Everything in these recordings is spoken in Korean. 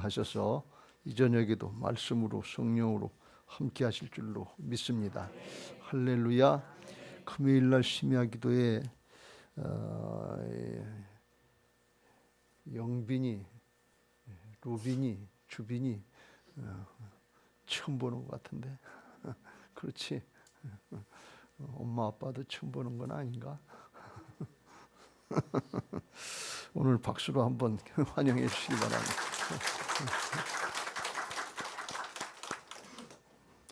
하셔서 이 저녁에도 말씀으로 성령으로 함께 하실 줄로 믿습니다. 할렐루야. 금요일날 심야 기도에 영빈이, 루빈이, 주빈이 처음 보는 것 같은데 그렇지? 엄마 아빠도 처음 보는 건 아닌가? 오늘 박수로 한번 환영해 주시기 바랍니다.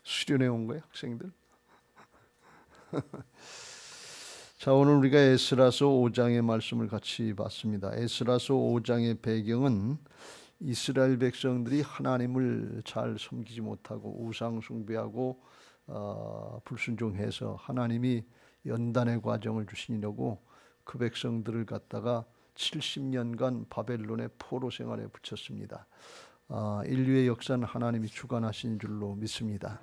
수련회 온 거예요, 학생들? 자, 오늘 우리가 에스라서 5장의 말씀을 같이 봤습니다. 에스라서 5장의 배경은 이스라엘 백성들이 하나님을 잘 섬기지 못하고 우상 숭배하고 불순종해서 하나님이 연단의 과정을 주시려고 그 백성들을 갖다가 70년간 바벨론의 포로 생활에 붙였습니다. 인류의 역사는 하나님이 주관하신 줄로 믿습니다.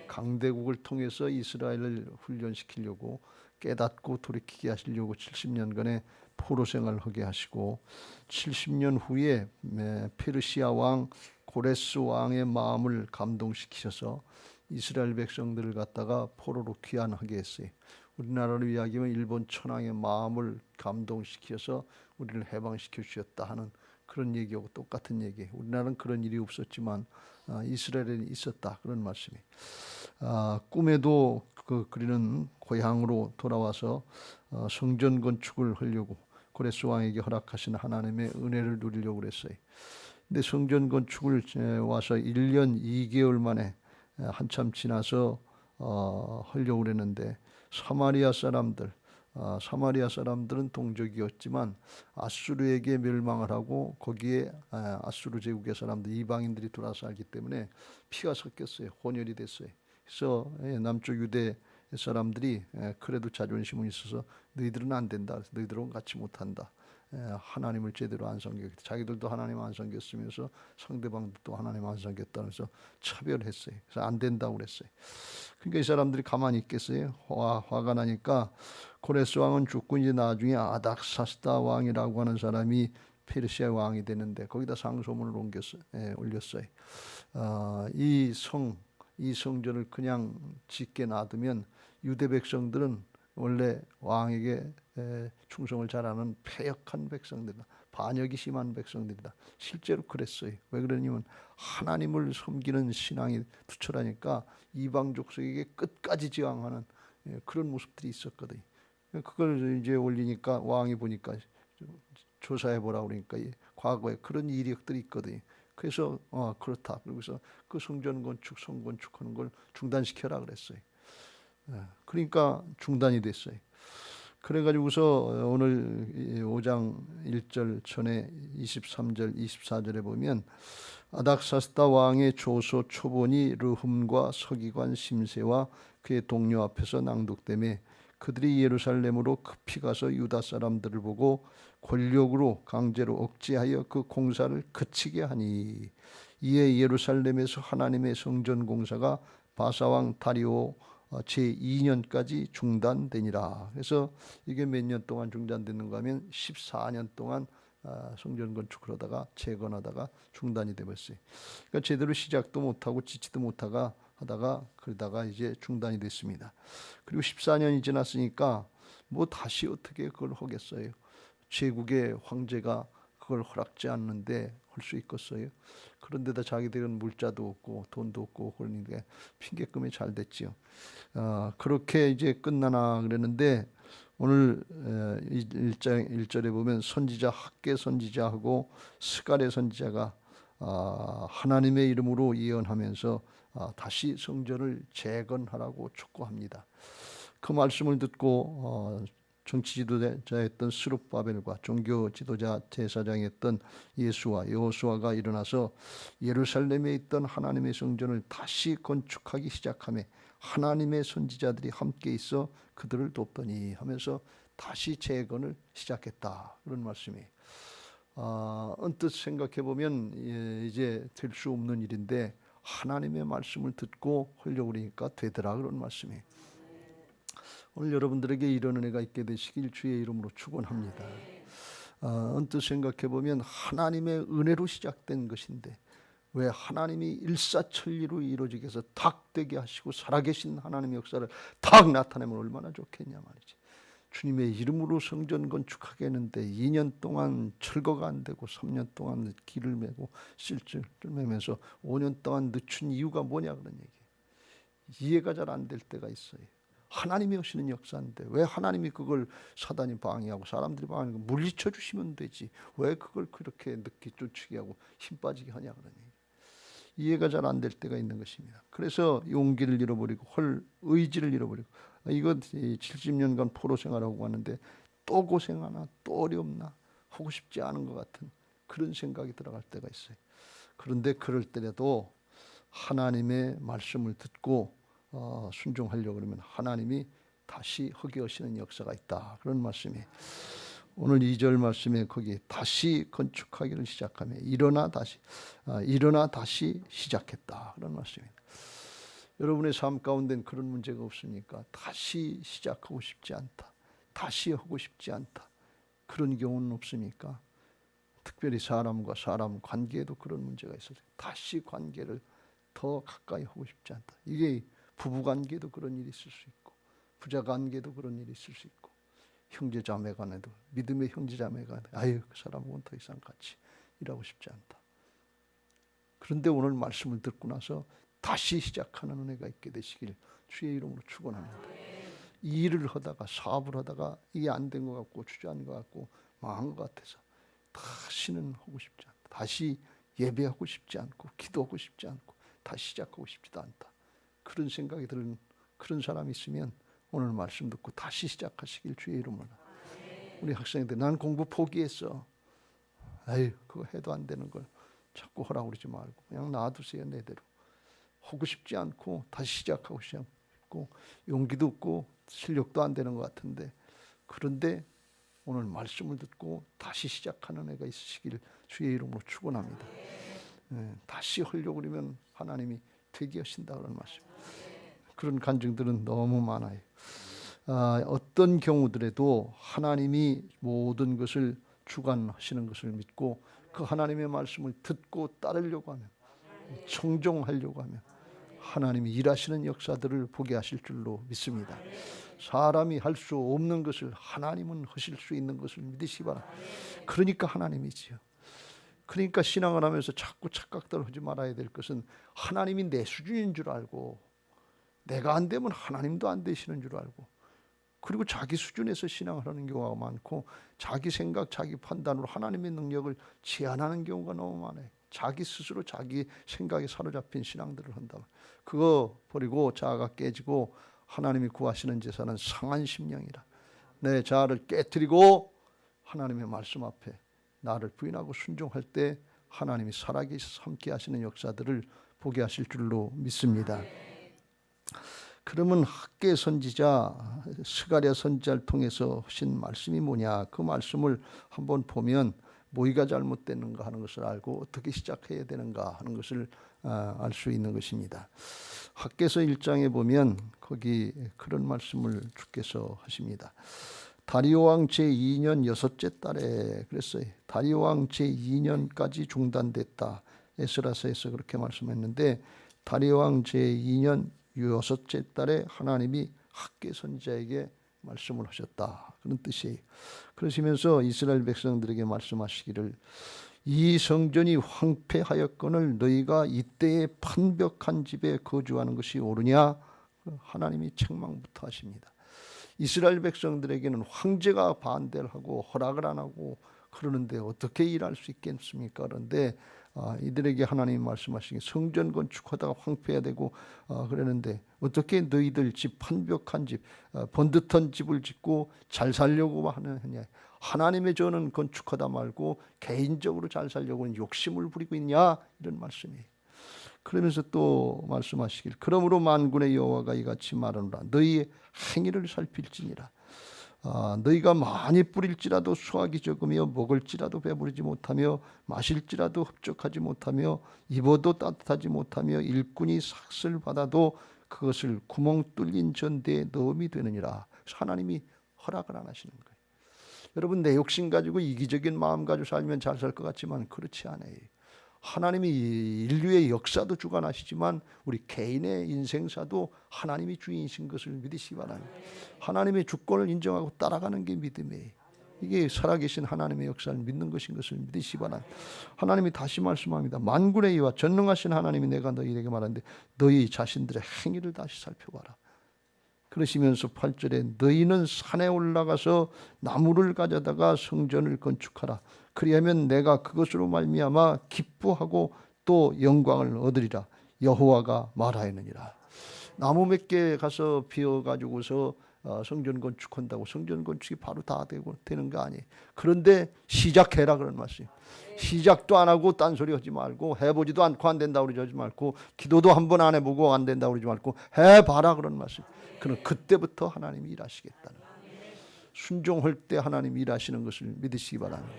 강대국을 통해서 이스라엘을 훈련시키려고 깨닫고 돌이키게 하시려고 70년간의 포로 생활을 하게 하시고 70년 후에 페르시아 왕 고레스 왕의 마음을 감동시키셔서 이스라엘 백성들을 갖다가 포로로 귀환하게 했어요. 우리나라로 이야기하면 일본 천황의 마음을 감동시켜서 우리를 해방시켜 주셨다 하는 그런 얘기하고 똑같은 얘기. 우리나라는 그런 일이 없었지만 이스라엘에는 있었다, 그런 말씀이. 꿈에도 그리는 고향으로 돌아와서 성전 건축을 하려고 고레스 왕에게 허락하신 하나님의 은혜를 누리려고 그랬어요. 근데 성전 건축을 와서 1년 2개월 만에 한참 지나서 하려고 그랬는데 사마리아 사람들은 동족이었지만 아수르에게 멸망을 하고 거기에 아수르 제국의 사람들, 이방인들이 들어와 살기 때문에 피가 섞였어요. 혼혈이 됐어요. 그래서 남쪽 유대 사람들이 그래도 자존심은 있어서 너희들은 안 된다. 그래서 너희들은 같이 못한다. 하나님을 제대로 안 섬겼다. 자기들도 하나님 안 섬겼으면서 상대방도 하나님 안 섬겼다면서 차별했어요. 그래서 안 된다고 그랬어요. 그러니까 이 사람들이 가만히 있겠어요? 화가 나니까 고레스 왕은 죽고 이제 나중에 아닥사스다 왕이라고 하는 사람이 페르시아 왕이 되는데 거기다 상소문을 올렸어요. 이 성전을 그냥 짓게 놔두면 유대 백성들은 원래 왕에게 충성을 잘하는 패역한 백성들이다. 반역이 심한 백성들이다. 실제로 그랬어요. 왜 그러냐면 하나님을 섬기는 신앙이 투철하니까 이방 족속에게 끝까지 저항하는 그런 모습들이 있었거든요. 그걸 이제 올리니까 왕이 보니까 조사해 보라 그러니까 과거에 그런 이력들이 있거든요. 그래서 그렇다. 그러고서 그 성전 건축, 성 건축하는 걸 중단시켜라 그랬어요. 그러니까 중단이 됐어요. 그래가지고서 오늘 5장 1절 전에 23절 24절에 보면 아닥사스다 왕의 조소 초본이 르훔과 서기관 심세와 그의 동료 앞에서 낭독되매 그들이 예루살렘으로 급히 가서 유다 사람들을 보고 권력으로 강제로 억제하여 그 공사를 그치게 하니 이에 예루살렘에서 하나님의 성전 공사가 바사왕 다리오 제2년까지 중단되니라. 그래서 이게 몇 년 동안 중단됐는가 하면 14년 동안 성전 건축을 하다가 재건하다가 중단이 되었어요. 그러니까 제대로 시작도 못하고 짓지도 못하다가 그러다가 이제 중단이 됐습니다. 그리고 14년이 지났으니까 뭐 다시 어떻게 그걸 하겠어요? 제국의 황제가 그걸 허락지 않는데 할 수 있겠어요? 그런데다 자기들은 물자도 없고 돈도 없고 그러니까 핑계끔이 잘 됐지요. 그렇게 이제 끝나나 그랬는데 오늘 1절에 보면 선지자 학계 선지자하고 스갈의 선지자가 하나님의 이름으로 예언하면서 다시 성전을 재건하라고 촉구합니다. 그 말씀을 듣고 정치 지도자였던 스룹바벨과 종교 지도자 제사장이었던 예수와 여호수아가 일어나서 예루살렘에 있던 하나님의 성전을 다시 건축하기 시작하며 하나님의 선지자들이 함께 있어 그들을 돕더니 하면서 다시 재건을 시작했다. 그런 말씀이. 언뜻 생각해 보면 이제 될 수 없는 일인데 하나님의 말씀을 듣고 하려고 그러니까 되더라, 그런 말씀이. 오늘 여러분들에게 이런 은혜가 있게 되시길 주의 이름으로 축원합니다. 언뜻 생각해 보면 하나님의 은혜로 시작된 것인데 왜 하나님이 일사천리로 이루어지게 해서 탁 되게 하시고 살아계신 하나님의 역사를 탁 나타내면 얼마나 좋겠냐 말이지. 주님의 이름으로 성전 건축하게 했는데 2년 동안 철거가 안 되고 3년 동안 길을 메고 실줄 매면서 5년 동안 늦춘 이유가 뭐냐 그런 얘기. 이해가 잘 안 될 때가 있어요. 하나님이 하시는 역사인데 왜 하나님이 그걸 사단이 방해하고 사람들이 방해하고 물리쳐 주시면 되지 왜 그걸 그렇게 늦게 쫓치게 하고 힘 빠지게 하냐 그런 얘기. 이해가 잘 안 될 때가 있는 것입니다. 그래서 용기를 잃어버리고 의지를 잃어버리고 이거 70년간 포로 생활하고 왔는데 또 고생하나 또 어렵나 하고 싶지 않은 것 같은 그런 생각이 들어갈 때가 있어요. 그런데 그럴 때라도 하나님의 말씀을 듣고 순종하려고 그러면 하나님이 다시 하게 하시는 역사가 있다. 그런 말씀이 오늘 2절 말씀에 거기 다시 건축하기를 시작하며 일어나 다시 시작했다. 그런 말씀입니다. 여러분의 삶 가운데는 그런 문제가 없습니까? 다시 시작하고 싶지 않다. 다시 하고 싶지 않다. 그런 경우는 없습니까? 특별히 사람과 사람 관계에도 그런 문제가 있어서 다시 관계를 더 가까이 하고 싶지 않다. 이게 부부관계도 그런 일이 있을 수 있고 부자관계도 그런 일이 있을 수 있고 형제자매 간에도 믿음의 형제자매 간에 아유 그 사람하고는 더 이상 같이 일하고 싶지 않다. 그런데 오늘 말씀을 듣고 나서 다시 시작하는 은혜가 있게 되시길 주의 이름으로 축원합니다. 이 일을 하다가 사업을 하다가 이게 안 된 것 같고 주저앉은 것 같고 망한 것 같아서 다시는 하고 싶지 않다. 다시 예배하고 싶지 않고 기도하고 싶지 않고 다시 시작하고 싶지도 않다. 그런 생각이 드는 그런 사람이 있으면 오늘 말씀 듣고 다시 시작하시길 주의 이름으로. 우리 학생들 난 공부 포기했어. 아유 그거 해도 안 되는 걸 자꾸 하라고 그러지 말고 그냥 놔두세요. 내대로. 하고 싶지 않고 다시 시작하고 싶고 용기도 없고 실력도 안 되는 것 같은데 그런데 오늘 말씀을 듣고 다시 시작하는 애가 있으시길 주의 이름으로 축원합니다. 다시 하려고 그러면 하나님이 되게 하신다 그런 말씀. 그런 간증들은 너무 많아요. 어떤 경우들에도 하나님이 모든 것을 주관하시는 것을 믿고 그 하나님의 말씀을 듣고 따르려고 하면 청종하려고 하면 하나님이 일하시는 역사들을 보게 하실 줄로 믿습니다. 사람이 할 수 없는 것을 하나님은 하실 수 있는 것을 믿으시기 바랍니다. 그러니까 하나님이지요. 그러니까 신앙을 하면서 자꾸 착각들 하지 말아야 될 것은 하나님이 내 수준인 줄 알고 내가 안 되면 하나님도 안 되시는 줄 알고 그리고 자기 수준에서 신앙을 하는 경우가 많고 자기 생각, 자기 판단으로 하나님의 능력을 제한하는 경우가 너무 많아요. 자기 스스로 자기 생각에 사로잡힌 신앙들을 한다. 그거 버리고 자아가 깨지고 하나님이 구하시는 제사는 상한 심령이라. 내 자아를 깨뜨리고 하나님의 말씀 앞에 나를 부인하고 순종할 때 하나님이 살아계셔서 함께 하시는 역사들을 보게 하실 줄로 믿습니다. 그러면 학계 선지자 스가랴 선지자를 통해서 하신 말씀이 뭐냐? 그 말씀을 한번 보면 뭐가 잘못되는가 하는 것을 알고 어떻게 시작해야 되는가 하는 것을 알 수 있는 것입니다. 학계서 1장에 보면 거기 그런 말씀을 주께서 하십니다. 다리오 왕 제2년 6째 달에 그랬어요. 다리오 왕 제2년까지 중단됐다. 에스라서에서 그렇게 말씀했는데 다리오 왕 제2년 6째 달에 하나님이 학계 선지자에게 말씀을 하셨다. 그런 뜻이에요. 그러시면서 이스라엘 백성들에게 말씀하시기를 이 성전이 황폐하였거늘 너희가 이때에 판벽한 집에 거주하는 것이 옳으냐? 하나님이 책망부터 하십니다. 이스라엘 백성들에게는 황제가 반대를 하고 허락을 안 하고 그러는데 어떻게 일할 수 있겠습니까? 그런데 이들에게 하나님이 말씀하시기 성전 건축하다가 황폐해야 되고 그러는데 어떻게 너희들 집 판벽한 집 번듯한 집을 짓고 잘 살려고 하느냐? 하나님의 전은 건축하다 말고 개인적으로 잘 살려고는 욕심을 부리고 있냐? 이런 말씀이에요. 그러면서 또 말씀하시길 그러므로 만군의 여호와가 이같이 말하노라 너희의 행위를 살필지니라 너희가 많이 뿌릴지라도 수확이 적으며 먹을지라도 배부르지 못하며 마실지라도 흡족하지 못하며 입어도 따뜻하지 못하며 일꾼이 삭슬 받아도 그것을 구멍 뚫린 전대에 넣음이 되느니라. 하나님이 허락을 안 하시는 거예요. 여러분 내 욕심 가지고 이기적인 마음 가지고 살면 잘 살 것 같지만 그렇지 않아요. 하나님이 인류의 역사도 주관하시지만 우리 개인의 인생사도 하나님이 주인이신 것을 믿으시기 바랍니다. 하나님의 주권을 인정하고 따라가는 게 믿음이에요. 이게 살아계신 하나님의 역사를 믿는 것인 것을 믿으시기 바랍니다. 하나님이 다시 말씀합니다. 만군의 여호와 전능하신 하나님이 내가 너희에게 말하는데 너희 자신들의 행위를 다시 살펴봐라. 그러시면서 8절에 너희는 산에 올라가서 나무를 가져다가 성전을 건축하라. 그리하면 내가 그것으로 말미암아 기뻐하고 또 영광을 얻으리라. 여호와가 말하였느니라. 나무 몇 개 가서 비워가지고서 성전 건축한다고 성전 건축이 바로 다 되는 거 아니에요. 그런데 시작해라 그런 말씀. 시작도 안 하고 딴소리 하지 말고 해보지도 않고 안 된다고 그러지 말고 기도도 한 번 안 해보고 안 된다고 그러지 말고 해봐라 그런 말씀. 그럼 그때부터 하나님이 일하시겠다는 거예요. 순종할 때 하나님이 일하시는 것을 믿으시기 바랍니다.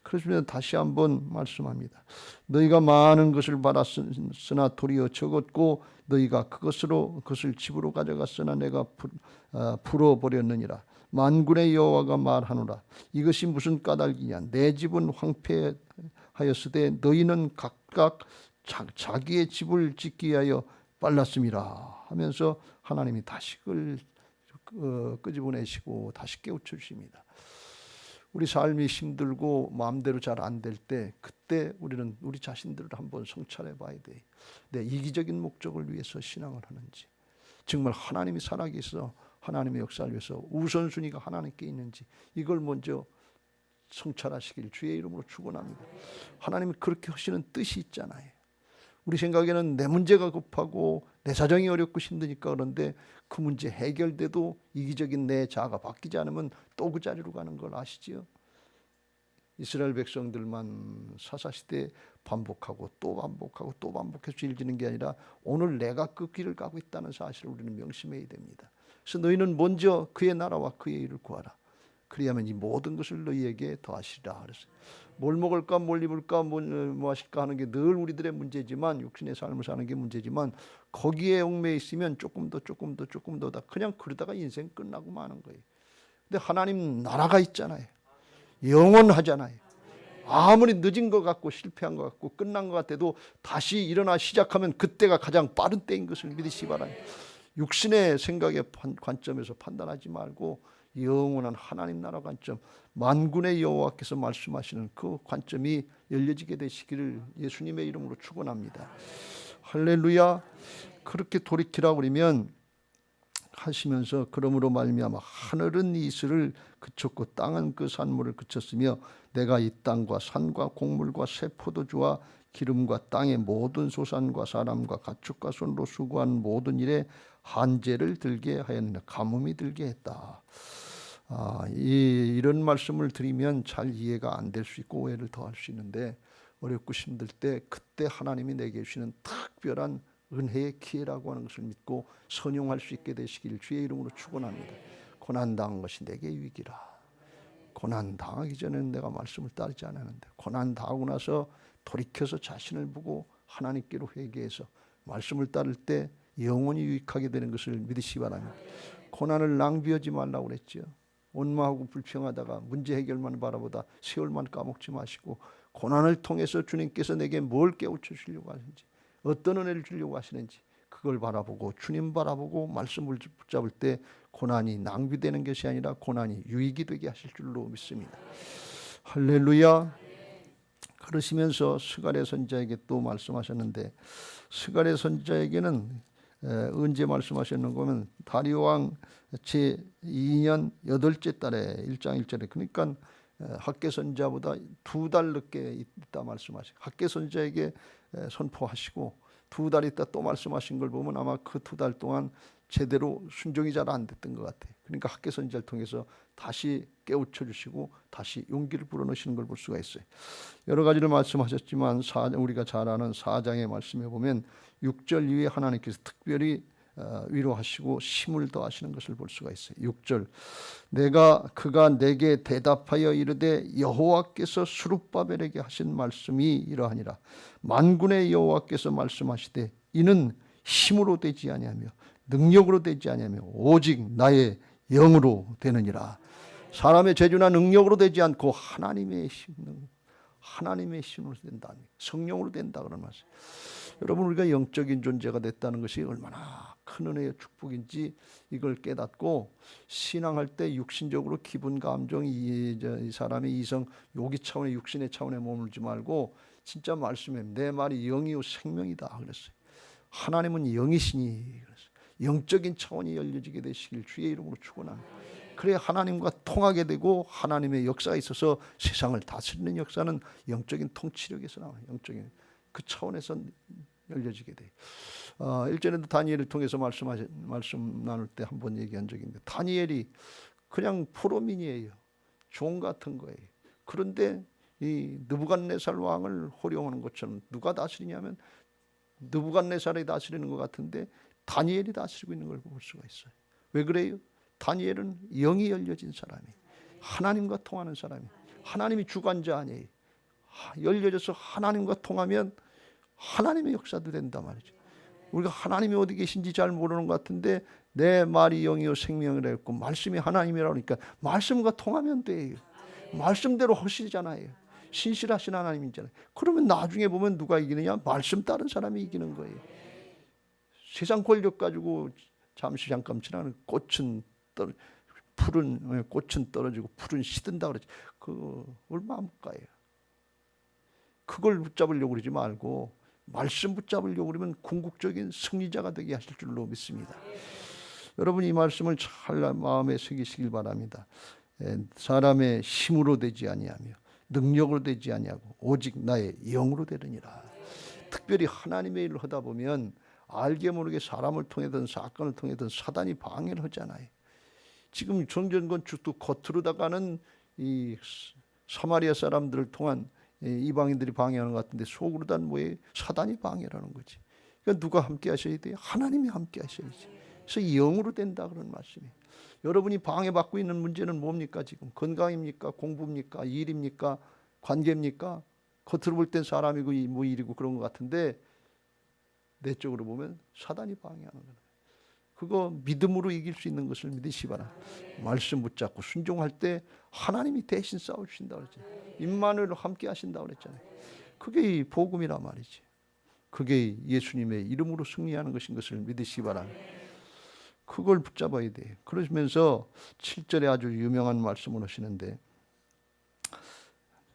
그러시면 다시 한번 말씀합니다. 너희가 많은 것을 받았으나 도리어 적었고 너희가 그것을 집으로 가져갔으나 내가 풀어버렸느니라. 만군의 여호와가 말하노라. 이것이 무슨 까닭이냐. 내 집은 황폐하였으되 너희는 각각 자기의 집을 짓기 위하여 빨랐음이라 하면서 하나님이 다시 그걸 끄집어내시고 다시 깨우쳐 주십니다. 우리 삶이 힘들고 마음대로 잘 안 될 때 그때 우리는 우리 자신들을 한번 성찰해 봐야 돼. 내 이기적인 목적을 위해서 신앙을 하는지, 정말 하나님이 살아계셔서 하나님의 역사를 위해서 우선순위가 하나님께 있는지 이걸 먼저 성찰하시길 주의 이름으로 축원합니다. 하나님이 그렇게 하시는 뜻이 있잖아요. 우리 생각에는 내 문제가 급하고 내 사정이 어렵고 힘드니까 그런데 그 문제 해결돼도 이기적인 내 자아가 바뀌지 않으면 또 그 자리로 가는 걸 아시지요? 이스라엘 백성들만 사사시대 반복하고 또 반복하고 또 반복해서 일지는 게 아니라 오늘 내가 그 길을 가고 있다는 사실을 우리는 명심해야 됩니다. 그래서 너희는 먼저 그의 나라와 그의 일을 구하라. 그리하면 이 모든 것을 너희에게 더하시리라 그랬어요. 뭘 먹을까 뭘 입을까 뭐 하실까 하는 게 늘 우리들의 문제지만 육신의 삶을 사는 게 문제지만 거기에 얽매여 있으면 조금 더 그냥 그러다가 인생 끝나고 마는 거예요. 근데 하나님 나라가 있잖아요. 영원하잖아요. 아무리 늦은 것 같고 실패한 것 같고 끝난 것 같아도 다시 일어나 시작하면 그때가 가장 빠른 때인 것을 믿으시기 바랍니다. 육신의 생각의 관점에서 판단하지 말고 영원한 하나님 나라 관점, 만군의 여호와께서 말씀하시는 그 관점이 열려지게 되시기를 예수님의 이름으로 축원합니다. 할렐루야. 그렇게 돌이키라고 그러면 하시면서 그러므로 말미암아 하늘은 이슬을 그쳤고 땅은 그 산물을 그쳤으며 내가 이 땅과 산과 곡물과 새 포도주와 기름과 땅의 모든 소산과 사람과 가축과 손으로 수고한 모든 일에 한재를 들게 하였느냐. 가뭄이 들게 했다. 이런 말씀을 드리면 잘 이해가 안 될 수 있고 오해를 더할 수 있는데 어렵고 힘들 때 그때 하나님이 내게 주시는 특별한 은혜의 기회라고 하는 것을 믿고 선용할 수 있게 되시길 주의 이름으로 축원합니다. 고난당한 것이 내게 유익이라. 고난당하기 전에는 내가 말씀을 따르지 않았는데 고난당하고 나서 돌이켜서 자신을 보고 하나님께로 회개해서 말씀을 따를 때 영원히 유익하게 되는 것을 믿으시기 바랍니다. 고난을 낭비하지 말라고 그랬죠. 원망하고 불평하다가 문제 해결만 바라보다 세월만 까먹지 마시고 고난을 통해서 주님께서 내게 뭘 깨우쳐 주려고 하시는지 어떤 은혜를 주려고 하시는지 그걸 바라보고 주님 바라보고 말씀을 붙잡을 때 고난이 낭비되는 것이 아니라 고난이 유익이 되게 하실 줄로 믿습니다. 할렐루야. 그러시면서 스가랴 선지자에게 또 말씀하셨는데 스가랴 선지자에게는 언제 말씀하셨는 거면 다리오 왕 제2년 8째 달에 1장 1절에 그러니까 학개 선지자보다 2달 늦게 있다 말씀하시고 학개 선지자에게 선포하시고 2달 있다 또 말씀하신 걸 보면 아마 그 2달 동안 제대로 순종이 잘 안 됐던 것 같아요. 그러니까 학개 선지자를 통해서 다시 깨우쳐 주시고 다시 용기를 불어넣으시는 걸 볼 수가 있어요. 여러 가지를 말씀하셨지만 우리가 잘 아는 4장의 말씀에 보면 6절 이후에 하나님께서 특별히 위로하시고 힘을 더하시는 것을 볼 수가 있어요. 6절 그가 내게 대답하여 이르되 여호와께서 스룹바벨에게 하신 말씀이 이러하니라. 만군의 여호와께서 말씀하시되 이는 힘으로 되지 아니하며 능력으로 되지 아니하며 오직 나의 영으로 되느니라. 사람의 재주나 능력으로 되지 않고 하나님의 힘, 하나님의 신으로 된다. 성령으로 된다 그런 말씀. 여러분 우리가 영적인 존재가 됐다는 것이 얼마나 큰 은혜의 축복인지 이걸 깨닫고 신앙할 때 육신적으로 기분 감정 이 사람의 이성 요기 차원의 육신의 차원에 머물지 말고 진짜 말씀에 내 말이 영이요 생명이다 그랬어요. 하나님은 영이시니 그랬어요. 영적인 차원이 열려지게 되시길 주의 이름으로 축원합니다. 그래야 하나님과 통하게 되고 하나님의 역사가 있어서 세상을 다스리는 역사는 영적인 통치력에서 나와요. 영적인 그 차원에서 열려지게 돼요. 일전에도 다니엘을 통해서 말씀 나눌 때 한 번 얘기한 적이 있는데 다니엘이 그냥 포로민이에요. 종 같은 거예요. 그런데 이 느부갓네살 왕을 호령하는 것처럼 누가 다스리냐면 느부갓네살이 다스리는 것 같은데 다니엘이 다스리고 있는 걸 볼 수가 있어요. 왜 그래요? 다니엘은 영이 열려진 사람이, 하나님과 통하는 사람이, 하나님이 주관자 아니에요. 열려져서 하나님과 통하면 하나님의 역사도 된단 말이죠. 우리가 하나님이 어디 계신지 잘 모르는 것 같은데 내 말이 영이요 생명이라 했고 말씀이 하나님이라고 하니까 말씀과 통하면 돼요. 말씀대로 하시잖아요. 신실하신 하나님이잖아요. 그러면 나중에 보면 누가 이기느냐? 말씀 따른 사람이 이기는 거예요. 세상 권력 가지고 잠깐 지나는 푸른 꽃은 떨어지고 풀은 시든다 그러지. 그 얼마 못 가요. 그걸 붙잡으려고 그러지 말고 말씀 붙잡으려고 그러면 궁극적인 승리자가 되게 하실 줄로 믿습니다. 여러분 이 말씀을 잘 마음에 새기시길 바랍니다. 사람의 힘으로 되지 아니하며 능력으로 되지 아니하고 오직 나의 영으로 되느니라. 특별히 하나님의 일을 하다 보면 알게 모르게 사람을 통해든 사건을 통해든 사단이 방해를 하잖아요. 지금 정전 건축도 겉으로다가는 이 사마리아 사람들을 통한 이방인들이 방해하는 것 같은데 속으로는 뭐예요? 사단이 방해라는 거지. 그러니까 누가 함께 하셔야 돼요? 하나님이 함께 하셔야지. 그래서 영으로 된다 그런 말씀이에요. 여러분이 방해받고 있는 문제는 뭡니까 지금? 건강입니까? 공부입니까? 일입니까? 관계입니까? 겉으로 볼 땐 사람이고 뭐 일이고 그런 것 같은데 내적으로 보면 사단이 방해하는 거예요. 그거 믿음으로 이길 수 있는 것을 믿으시 바랍니다. 말씀 붙잡고 순종할 때 하나님이 대신 싸우신다 그랬잖아요. 임마누엘로 함께 하신다 그랬잖아요. 그게 이 복음이란 말이지. 그게 예수님의 이름으로 승리하는 것인 것을 믿으시 바랍니다. 그걸 붙잡아야 돼요. 그러시면서 7절에 아주 유명한 말씀을 하시는데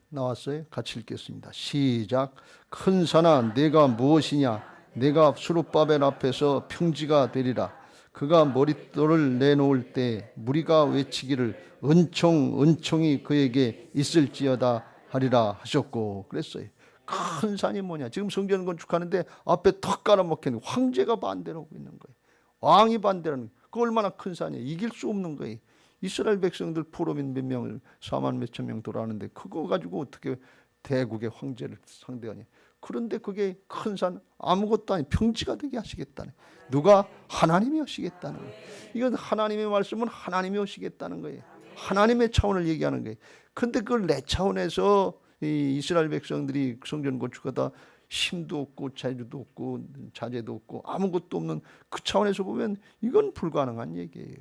나왔어요. 같이 읽겠습니다. 시작. 큰 산아 내가 무엇이냐? 내가 수룹바벨 앞에서 평지가 되리라. 그가 머릿돌을 내놓을 때 무리가 외치기를 은총이 그에게 있을지어다 하리라 하셨고 그랬어요. 큰 산이 뭐냐? 지금 성전 건축하는데 앞에 턱 깔아먹힌 황제가 반대로 하고 있는 거예요. 왕이 반대라는 거예요. 그 얼마나 큰 산이에요. 이길 수 없는 거예요. 이스라엘 백성들 포로민 몇 명을 4만 몇천 명 돌아가는데 그거 가지고 어떻게 대국의 황제를 상대하냐. 그런데 그게 큰 산 아무것도 아니 평지가 되게 하시겠다네. 누가? 하나님이 하시겠다는 거예요. 이건 하나님의 말씀은 하나님이 하시겠다는 거예요. 하나님의 차원을 얘기하는 거예요. 그런데 그걸 내 차원에서 이 이스라엘 백성들이 성전 건축하다 힘도 없고 재주도 없고 자재도 없고 아무것도 없는 그 차원에서 보면 이건 불가능한 얘기예요.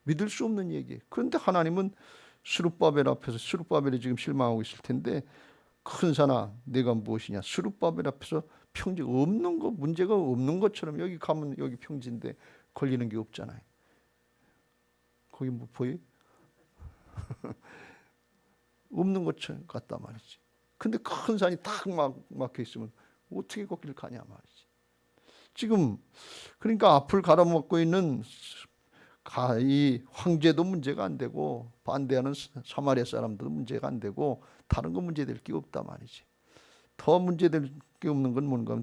믿을 수 없는 얘기예요. 그런데 하나님은 스룹바벨 앞에서 스룹바벨이 지금 실망하고 있을 텐데 큰 산아 내가 무엇이냐? 스룹바벨 앞에서 평지가 없는 거 문제가 없는 것처럼 여기 가면 여기 평지인데 걸리는 게 없잖아요. 거기 뭐 보여? 없는 것처럼 같단 말이지. 근데 큰 산이 딱 막혀 있으면 어떻게 거기를 가냐 말이지. 지금 그러니까 앞을 가로막고 있는 이 황제도 문제가 안 되고 반대하는 사마리아 사람들도 문제가 안 되고 다른 거 문제될 게 없단 말이지. 더 문제될 게 없는 건 뭔가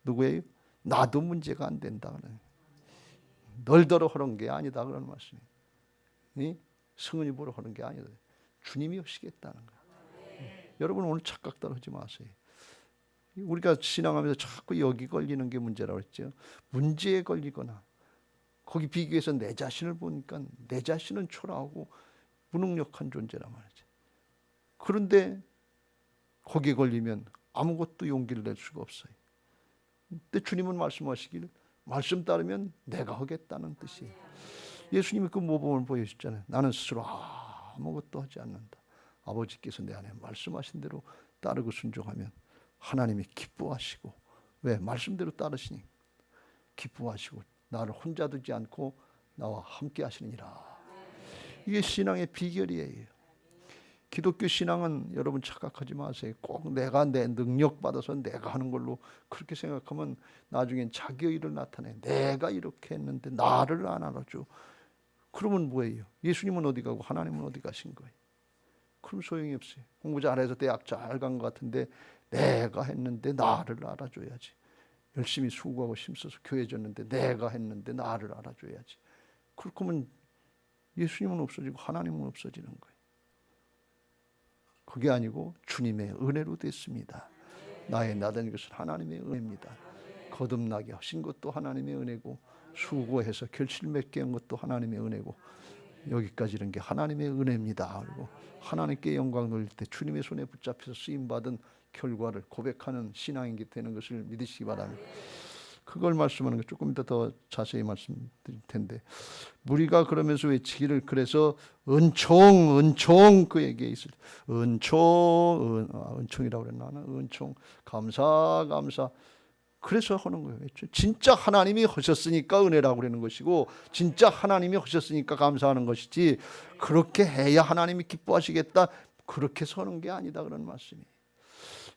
누구예요? 나도 문제가 안 된다. 널더러 하는 게 아니다 그런 말씀이에요. 성은이 보러 하는 게 아니다. 주님이 하시겠다는 거예요. 여러분 오늘 착각들 하지 마세요. 우리가 신앙하면서 자꾸 여기 걸리는 게 문제라고 했죠. 문제에 걸리거나 거기 비교해서 내 자신을 보니까 내 자신은 초라하고 무능력한 존재란 말이지. 그런데 거기에 걸리면 아무것도 용기를 낼 수가 없어요. 근데 주님은 말씀하시기를 말씀 따르면 내가 하겠다는 뜻이에요. 예수님이 그 모범을 보여주셨잖아요. 나는 스스로 아무것도 하지 않는다. 아버지께서 내 안에 말씀하신 대로 따르고 순종하면 하나님이 기뻐하시고, 왜? 말씀대로 따르시니 기뻐하시고 나를 혼자 두지 않고 나와 함께 하시느니라. 이게 신앙의 비결이에요. 기독교 신앙은 여러분 착각하지 마세요. 꼭 내가 내 능력 받아서 내가 하는 걸로 그렇게 생각하면 나중엔 자기의 일을 나타내. 내가 이렇게 했는데 나를 안 알아줘. 그러면 뭐예요? 예수님은 어디 가고 하나님은 어디 가신 거예요? 그럼 소용이 없어요. 공부 잘해서 대학 잘 간 것 같은데 내가 했는데 나를 알아줘야지. 열심히 수고하고 힘써서 교회 줬는데 내가 했는데 나를 알아줘야지. 그렇게 예수님은 없어지고 하나님은 없어지는 거예요. 그게 아니고 주님의 은혜로 됐습니다. 나의 나된 것은 하나님의 은혜입니다. 거듭나게 하신 것도 하나님의 은혜고, 수고해서 결실 맺게 한 것도 하나님의 은혜고, 여기까지 이런 게 하나님의 은혜입니다. 그리고 하나님께 영광 돌릴 때 주님의 손에 붙잡혀서 쓰임받은 결과를 고백하는 신앙이 되는 것을 믿으시기 바랍니다. 그걸 말씀하는 거 조금 이따 더 자세히 말씀드릴 텐데, 무리가 그러면서 외치기를, 그래서 은총 그에게 있을 은총이라고 그랬나? 은총 감사 그래서 하는 거예요. 진짜 하나님이 하셨으니까 은혜라고 그러는 것이고, 진짜 하나님이 하셨으니까 감사하는 것이지, 그렇게 해야 하나님이 기뻐하시겠다 그렇게 서는 게 아니다 그런 말씀이에요.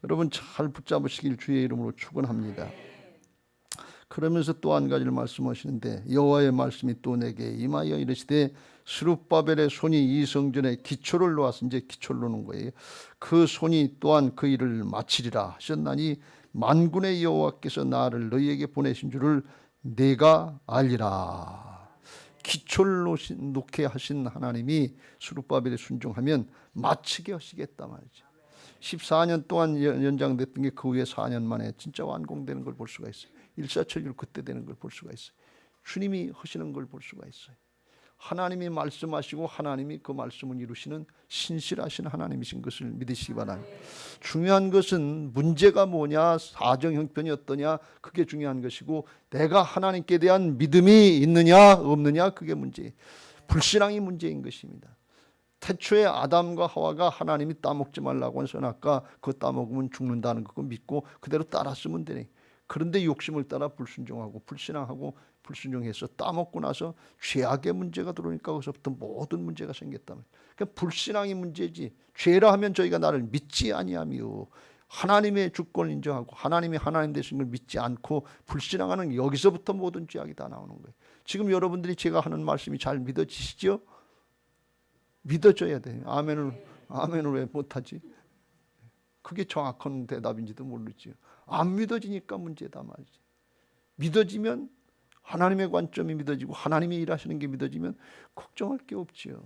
여러분 잘 붙잡으시길 주의 이름으로 축원합니다. 그러면서 또 한 가지를 말씀하시는데, 여호와의 말씀이 또 내게 임하여 이르시되, 스룹바벨의 손이 이 성전에 기초를 놓았어. 이제 기초를 놓는 거예요. 그 손이 또한 그 일을 마치리라 하셨나니 만군의 여호와께서 나를 너희에게 보내신 줄을 내가 알리라. 기초를 놓게 하신 하나님이 스룹바벨에 순종하면 마치게 하시겠다 말이죠. 14년 동안 연장됐던 게 그 후에 4년 만에 진짜 완공되는 걸 볼 수가 있어요. 일사천리로 그때 되는 걸 볼 수가 있어요. 주님이 하시는 걸 볼 수가 있어요. 하나님이 말씀하시고 하나님이 그 말씀을 이루시는 신실하신 하나님이신 것을 믿으시기 바랍니다. 중요한 것은 문제가 뭐냐, 사정 형편이 어떠냐, 그게 중요한 것이고, 내가 하나님께 대한 믿음이 있느냐 없느냐, 그게 문제예요. 불신앙이 문제인 것입니다. 태초에 아담과 하와가 하나님이 따먹지 말라고 한 선악과 그거 따먹으면 죽는다는 거 믿고 그대로 따랐으면 되네. 그런데 욕심을 따라 불순종하고 불신앙하고 불순종해서 따먹고 나서 죄악의 문제가 들어오니까 거기서부터 모든 문제가 생겼다면, 그러니까 불신앙이 문제지, 죄라 하면 저희가 나를 믿지 아니하며 하나님의 주권을 인정하고 하나님이 하나님 되신 걸 믿지 않고 불신앙하는, 여기서부터 모든 죄악이 다 나오는 거예요. 지금 여러분들이 제가 하는 말씀이 잘 믿어지시죠? 믿어져야 돼요. 아멘을 왜 못하지? 그게 정확한 대답인지도 모르지요. 안 믿어지니까 문제다 말이지. 믿어지면 하나님의 관점이 믿어지고 하나님이 일하시는 게 믿어지면 걱정할 게 없지요.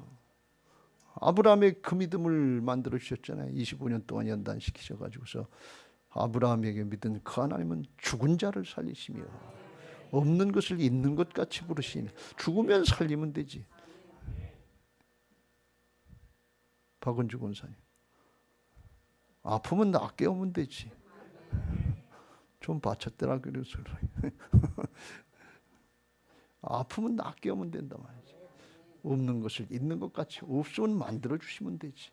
아브라함의 그 믿음을 만들어 주셨잖아요. 25년 동안 연단시키셔가지고서 아브라함에게 믿은 그 하나님은 죽은 자를 살리시며 없는 것을 있는 것 같이 부르시니, 죽으면 살리면 되지. 박은주 권사님, 아프면 낫게 오면 되지. 좀 바쳤더라 그래서 아프면 낫게 오면 된다 말이지. 없는 것을 있는 것 같이 없으면 만들어 주시면 되지.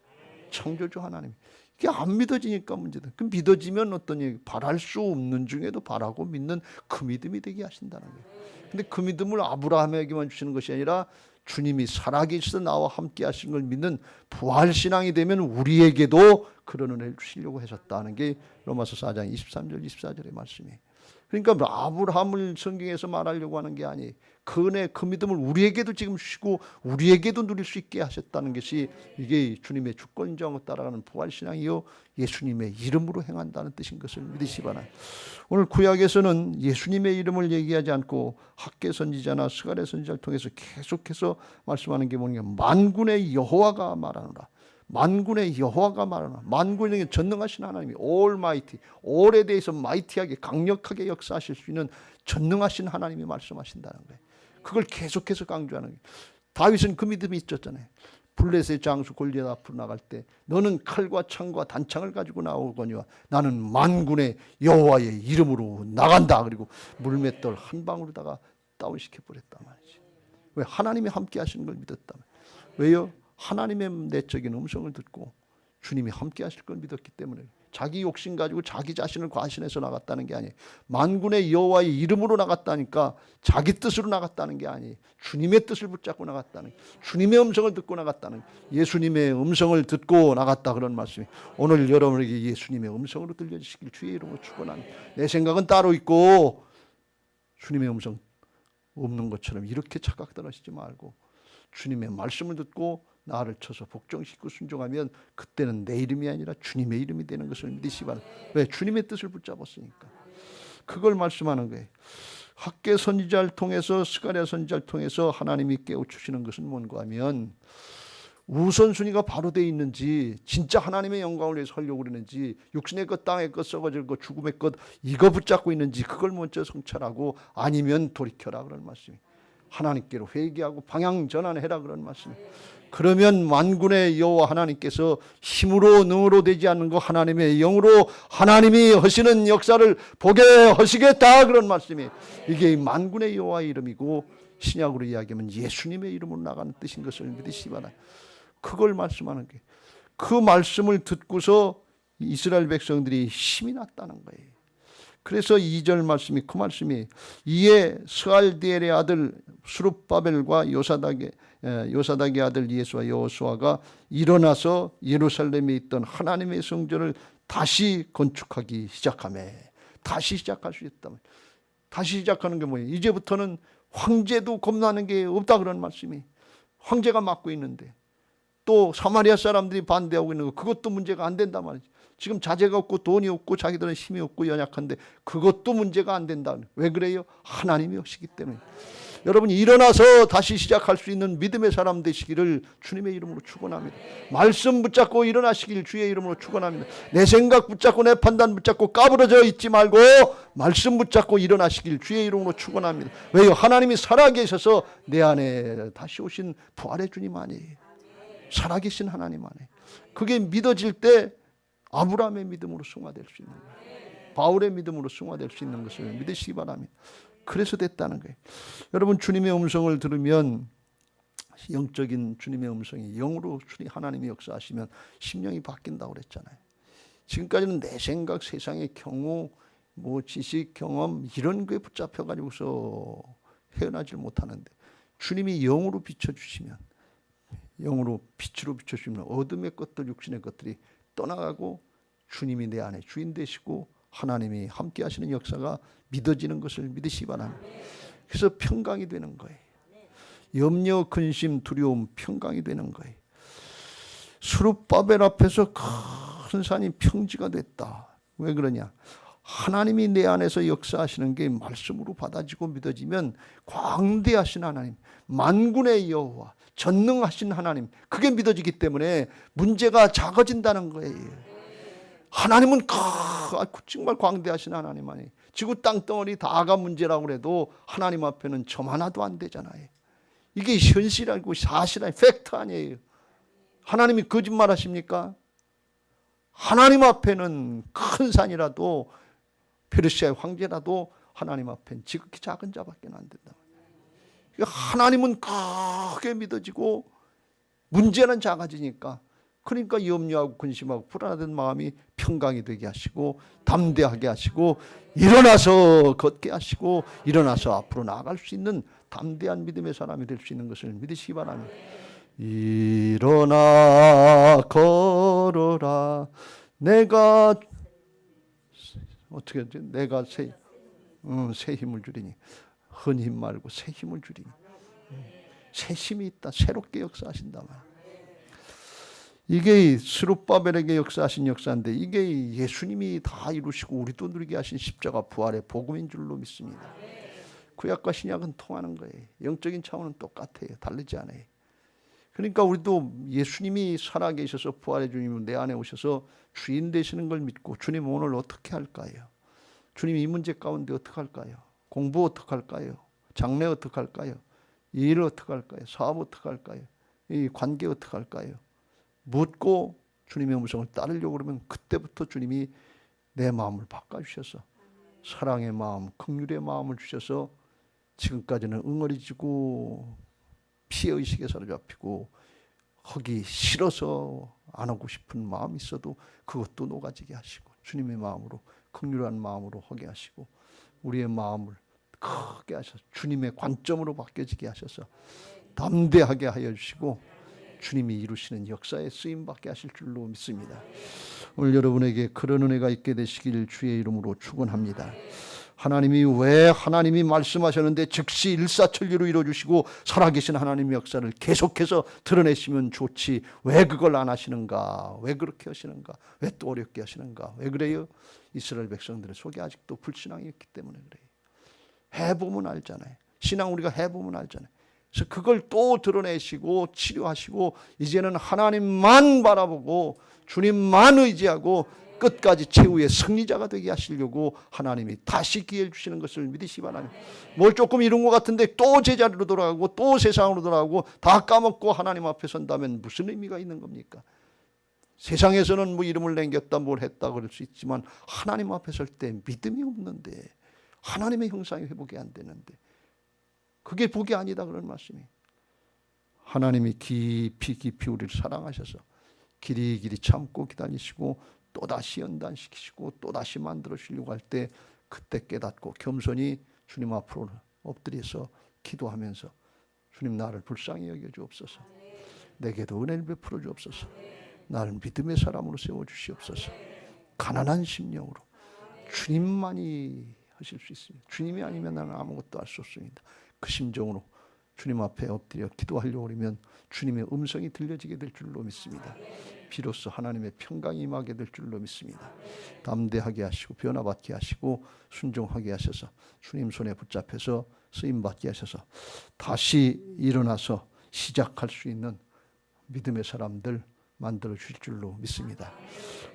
창조주 하나님. 이게 안 믿어지니까 문제다. 그 믿어지면 어떤 얘기, 바랄 수 없는 중에도 바라고 믿는 그 믿음이 되게 하신다는 거예요. 근데 그 믿음을 아브라함에게만 주시는 것이 아니라 주님이 살아계셔서 나와 함께 하신 걸 믿는 부활신앙이 되면 우리에게도 그런 은혜를 주시려고 하셨다는 게 로마서 4장 23절 24절의 말씀이에요. 그러니까 아브라함을 성경에서 말하려고 하는 게 아니에요. 그 은혜, 그 믿음을 우리에게도 지금 주시고 우리에게도 누릴 수 있게 하셨다는 것이, 이게 주님의 주권 인정을 따라가는 부활신앙이요 예수님의 이름으로 행한다는 뜻인 것을 믿으시기 바랍니다. 오늘 구약에서는 예수님의 이름을 얘기하지 않고 학개 선지자나 스가랴 선지자를 통해서 계속해서 말씀하는 게 뭐냐, 만군의 여호와가 말하노라. 만군의 여호와가 말하노라. 만군에게 전능하신 하나님이 올마이티, 올에 대해서 마이티하게 강력하게 역사하실 수 있는 전능하신 하나님이 말씀하신다는 거예요. 그걸 계속해서 강조하는 거예요. 다윗은 그 믿음이 있었잖아요. 블레셋의 장수 골리앗 앞으로 나갈 때 너는 칼과 창과 단창을 가지고 나오거니와 나는 만군의 여호와의 이름으로 나간다. 그리고 물맷돌 한 방울에다가 다운시켜 버렸단 말이지. 왜? 하나님이 함께 하시는 걸 믿었단 말이에요. 왜요? 하나님의 내적인 음성을 듣고 주님이 함께 하실 걸 믿었기 때문에. 자기 욕심 가지고 자기 자신을 과신해서 나갔다는 게 아니에요. 만군의 여호와의 이름으로 나갔다니까 자기 뜻으로 나갔다는 게 아니에요. 주님의 뜻을 붙잡고 나갔다는 거예요. 주님의 음성을 듣고 나갔다는 거예요. 예수님의 음성을 듣고 나갔다 그런 말씀이 오늘 여러분에게 예수님의 음성으로 들려주시길 주의 이름으로 축원합니다. 내 생각은 따로 있고 주님의 음성 없는 것처럼 이렇게 착각들하시지 말고 주님의 말씀을 듣고 나를 쳐서 복종시키고 순종하면 그때는 내 이름이 아니라 주님의 이름이 되는 것을 믿으시기 바랍니다. 왜? 주님의 뜻을 붙잡았으니까. 그걸 말씀하는 거예요. 학개 선지자를 통해서 스가랴 선지자를 통해서 하나님이 깨우치시는 것은 뭔가 하면 우선순위가 바로 되어 있는지 진짜 하나님의 영광을 위해서 하려고 그러는지 육신의 것 땅의 것 썩어질 것 죽음의 것 이거 붙잡고 있는지 그걸 먼저 성찰하고 아니면 돌이켜라 그런 말씀이에요. 하나님께로 회개하고 방향 전환해라 그런 말씀이에요. 그러면 만군의 여호와 하나님께서 힘으로 능으로 되지 않는 거 하나님의 영으로 하나님이 하시는 역사를 보게 하시겠다 그런 말씀이에요. 이게 만군의 여호와의 이름이고 신약으로 이야기하면 예수님의 이름으로 나가는 뜻인 것을 믿으시기 바랍니다. 그걸 말씀하는 게 그 말씀을 듣고서 이스라엘 백성들이 힘이 났다는 거예요. 그래서 2절 말씀이 그 말씀이 이에 스알디엘의 아들 스룹바벨과 요사닥의 아들 예수와 여호수아가 일어나서 예루살렘에 있던 하나님의 성전을 다시 건축하기 시작하며 다시 시작할 수 있다. 다시 시작하는 게 뭐예요? 이제부터는 황제도 겁나는 게 없다 그런 말씀이. 황제가 맡고 있는데 또 사마리아 사람들이 반대하고 있는 거 그것도 문제가 안 된단 말이죠. 지금 자재가 없고 돈이 없고 자기들은 힘이 없고 연약한데 그것도 문제가 안 된다. 왜 그래요? 하나님이 오시기 때문에. 여러분이 일어나서 다시 시작할 수 있는 믿음의 사람 되시기를 주님의 이름으로 축원합니다. 말씀 붙잡고 일어나시길 주의 이름으로 축원합니다. 내 생각 붙잡고 내 판단 붙잡고 까부러져 있지 말고 말씀 붙잡고 일어나시길 주의 이름으로 축원합니다. 왜요? 하나님이 살아계셔서 내 안에 다시 오신 부활의 주님 아니에요. 살아계신 하나님 안에. 그게 믿어질 때 아브라함의 믿음으로 승화될 수 있는 거예요. 바울의 믿음으로 승화될 수 있는 것을 믿으시기 바랍니다. 그래서 됐다는 거예요. 여러분 주님의 음성을 들으면 영적인 주님의 음성이 영으로 하나님이 역사하시면 심령이 바뀐다고 그랬잖아요. 지금까지는 내 생각, 세상의 경우, 지식, 경험 이런 거에 붙잡혀가지고서 헤어나질 못하는데 주님이 영으로 비춰주시면 영으로 빛으로 비춰주시면 어둠의 것들 육신의 것들이 떠나가고 주님이 내 안에 주인 되시고 하나님이 함께 하시는 역사가 믿어지는 것을 믿으시기 바랍니다. 그래서 평강이 되는 거예요. 염려, 근심, 두려움 평강이 되는 거예요. 스룹바벨 앞에서 큰 산이 평지가 됐다. 왜 그러냐? 하나님이 내 안에서 역사하시는 게 말씀으로 받아지고 믿어지면 광대하신 하나님, 만군의 여호와, 전능하신 하나님 그게 믿어지기 때문에 문제가 작아진다는 거예요. 하나님은 정말 광대하신 하나님 아니에요. 지구 땅덩어리 다가 문제라고 해도 하나님 앞에는 점 하나도 안 되잖아요. 이게 현실이고 사실 팩트 아니에요. 하나님이 거짓말 하십니까? 하나님 앞에는 큰 산이라도 페르시아의 황제라도 하나님 앞에는 지극히 작은 자밖에 안 된다. 하나님은 크게 믿어지고 문제는 작아지니까 그러니까 염려하고 근심하고 불안하던 마음이 평강이 되게 하시고 담대하게 하시고 일어나서 걷게 하시고 일어나서 앞으로 나아갈 수 있는 담대한 믿음의 사람이 될 수 있는 것을 믿으시기 바랍니다. 일어나 걸어라 내가 어떻게 하지? 내가 새 힘을 주리니 헌 힘 말고 새 힘을 주리니 새 힘이 있다. 새롭게 역사하신다 말. 이게 스룹바벨에게 역사하신 역사인데 이게 예수님이 다 이루시고 우리도 누리게 하신 십자가 부활의 복음인 줄로 믿습니다. 구약과 신약은 통하는 거예요. 영적인 차원은 똑같아요. 다르지 않아요. 그러니까 우리도 예수님이 살아계셔서 부활의 주님은 내 안에 오셔서 주인 되시는 걸 믿고 주님 오늘 어떻게 할까요? 주님 이 문제 가운데 어떻게 할까요? 공부 어떻게 할까요? 장래 어떻게 할까요? 일 어떻게 할까요? 사업 어떻게 할까요? 이 관계 어떻게 할까요? 묻고 주님의 음성을 따르려고 그러면 그때부터 주님이 내 마음을 바꿔주셔서 사랑의 마음, 긍휼의 마음을 주셔서 지금까지는 응어리지고 피해의식에 사로잡히고 하기 싫어서 안 하고 싶은 마음이 있어도 그것도 녹아지게 하시고 주님의 마음으로 긍휼한 마음으로 하게 하시고 우리의 마음을 크게 하셔서 주님의 관점으로 바뀌어지게 하셔서 담대하게 하여 주시고 주님이 이루시는 역사에 쓰임받게 하실 줄로 믿습니다. 오늘 여러분에게 그런 은혜가 있게 되시길 주의 이름으로 축원합니다. 하나님이 말씀하셨는데 즉시 일사천리로 이루어주시고 살아계신 하나님의 역사를 계속해서 드러내시면 좋지 왜 그걸 안 하시는가? 왜 그렇게 하시는가? 왜 또 어렵게 하시는가? 왜 그래요? 이스라엘 백성들의 속에 아직도 불신앙이 있기 때문에 그래요. 해보면 알잖아요. 신앙 우리가 해보면 알잖아요. 그래서 그걸 또 드러내시고 치료하시고 이제는 하나님만 바라보고 주님만 의지하고 끝까지 최후의 승리자가 되게 하시려고 하나님이 다시 기회를 주시는 것을 믿으시기 바랍니다. 뭘 조금 이룬 것 같은데 또 제자리로 돌아가고 또 세상으로 돌아가고 다 까먹고 하나님 앞에 선다면 무슨 의미가 있는 겁니까? 세상에서는 뭐 이름을 남겼다 뭘 했다 그럴 수 있지만 하나님 앞에 설 때 믿음이 없는데 하나님의 형상이 회복이 안 되는데 그게 복이 아니다 그런 말씀이. 하나님이 깊이 우리를 사랑하셔서 길이길이 참고 기다리시고 또다시 연단시키시고 또다시 만들어주려고 할 때 그때 깨닫고 겸손히 주님 앞으로 엎드려서 기도하면서 주님 나를 불쌍히 여겨 주옵소서. 내게도 은혜를 베풀어 주옵소서. 나를 믿음의 사람으로 세워주시옵소서. 가난한 심령으로 주님만이 하실 수 있습니다. 주님이 아니면 나는 아무것도 할 수 없습니다. 그 심정으로 주님 앞에 엎드려 기도하려고 그러면 주님의 음성이 들려지게 될 줄로 믿습니다. 비로소 하나님의 평강이 임하게 될 줄로 믿습니다. 담대하게 하시고 변화받게 하시고 순종하게 하셔서 주님 손에 붙잡혀서 쓰임받게 하셔서 다시 일어나서 시작할 수 있는 믿음의 사람들 만들어 주실 줄로 믿습니다.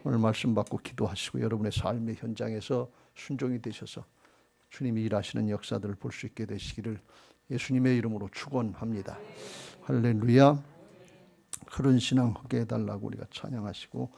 오늘 말씀 받고 기도하시고 여러분의 삶의 현장에서 순종이 되셔서 주님이 일하시는 역사들을 볼 수 있게 되시기를 예수님의 이름으로 축원합니다. 할렐루야. 그런 신앙 하게 해달라고 우리가 찬양하시고